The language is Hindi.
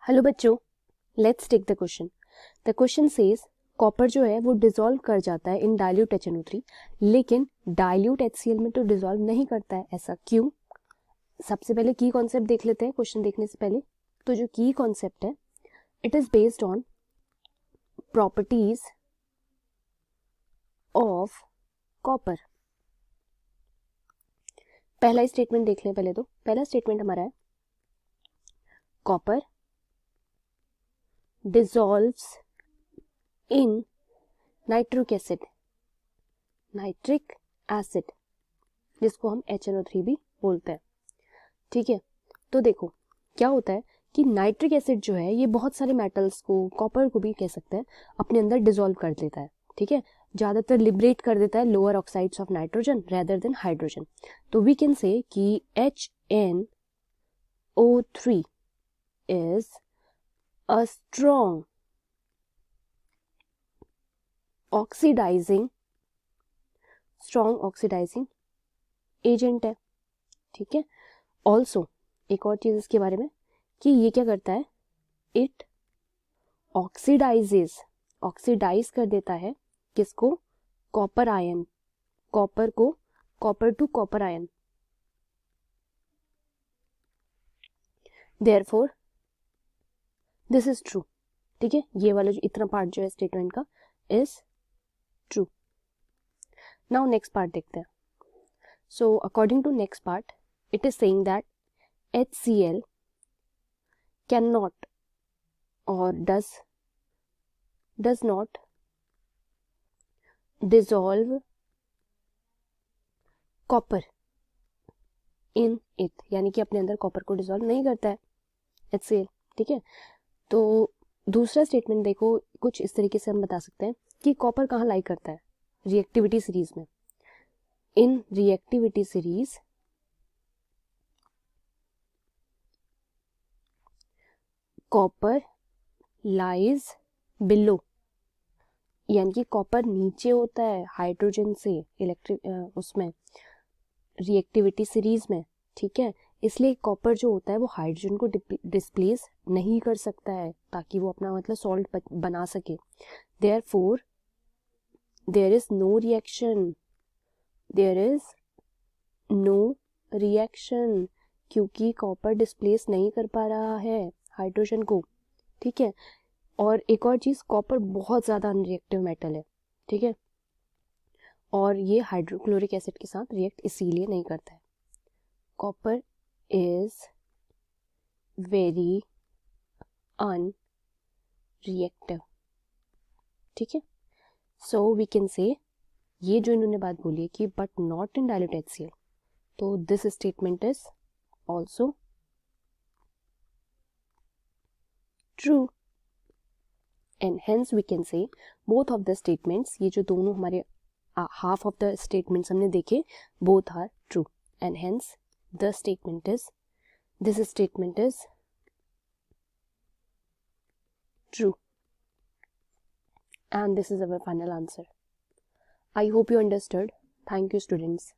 हेलो बच्चों, let's take the question. The question says copper जो है वो डिसॉल्व कर जाता है इन डाइल्यूट HNO3, लेकिन डाइल्यूट HCl में तो डिसॉल्व नहीं करता है। ऐसा क्यों? सबसे पहले की कॉन्सेप्ट देख लेते हैं क्वेश्चन देखने से पहले। तो जो की कॉन्सेप्ट है, it is based on properties of copper. पहला स्टेटमेंट देख लें पहले। तो पहला स्टेटमेंट हमारा है copper dissolves in nitric acid, जिसको हम HNO3 भी बोलते हैं। ठीक है, तो देखो क्या होता है कि नाइट्रिक एसिड जो है ये बहुत सारे मेटल्स को, कॉपर को भी कह सकते हैं, अपने अंदर डिसॉल्व कर देता है। ठीक है, ज़्यादातर लिबरेट कर देता है lower oxides of nitrogen rather than hydrogen. तो वी कैन से कि HNO3 is a strong oxidising agent है। ठीक है, ऑल्सो एक और चीज इसके बारे में कि ये क्या करता है, इट ऑक्सीडाइज कर देता है किसको, copper ion, copper two copper ion. Therefore this is true. ठीक है, ये वाला जो इतना पार्ट जो है स्टेटमेंट का is true. Now next part देखते हैं। So according to next part, it is saying that HCl can not और does not dissolve copper in it, यानी कि अपने अंदर कॉपर को डिसॉल्व नहीं करता है HCl। ठीक है, तो दूसरा स्टेटमेंट देखो, कुछ इस तरीके से हम बता सकते हैं कि कॉपर कहाँ लाई करता है, रिएक्टिविटी सीरीज में। In reactivity series copper lies below, यानी कि कॉपर नीचे होता है हाइड्रोजन से इलेक्ट्रिक उसमें रिएक्टिविटी सीरीज में। ठीक है, इसलिए कॉपर जो होता है वो हाइड्रोजन को डिस्प्लेस नहीं कर सकता है ताकि वो अपना मतलब सॉल्ट बना सके। Therefore there is no reaction, क्योंकि कॉपर डिस्प्लेस नहीं कर पा रहा है हाइड्रोजन को। ठीक है, और एक और चीज, कॉपर बहुत ज्यादा अनरिएक्टिव मेटल है। ठीक है, और ये हाइड्रोक्लोरिक एसिड के साथ रिएक्ट इसीलिए नहीं करता है। Copper is very unreactive. ठीक है, सो वी कैन से ये जो इन्होंने बात बोली है कि but not in dilute HCl, तो this statement is also true and hence we can say both of the statements, ये जो दोनों हमारे हाफ ऑफ द स्टेटमेंट्स हमने देखे, both are true and hence the statement is, this statement is true and this is our final answer. I hope you understood. Thank you students.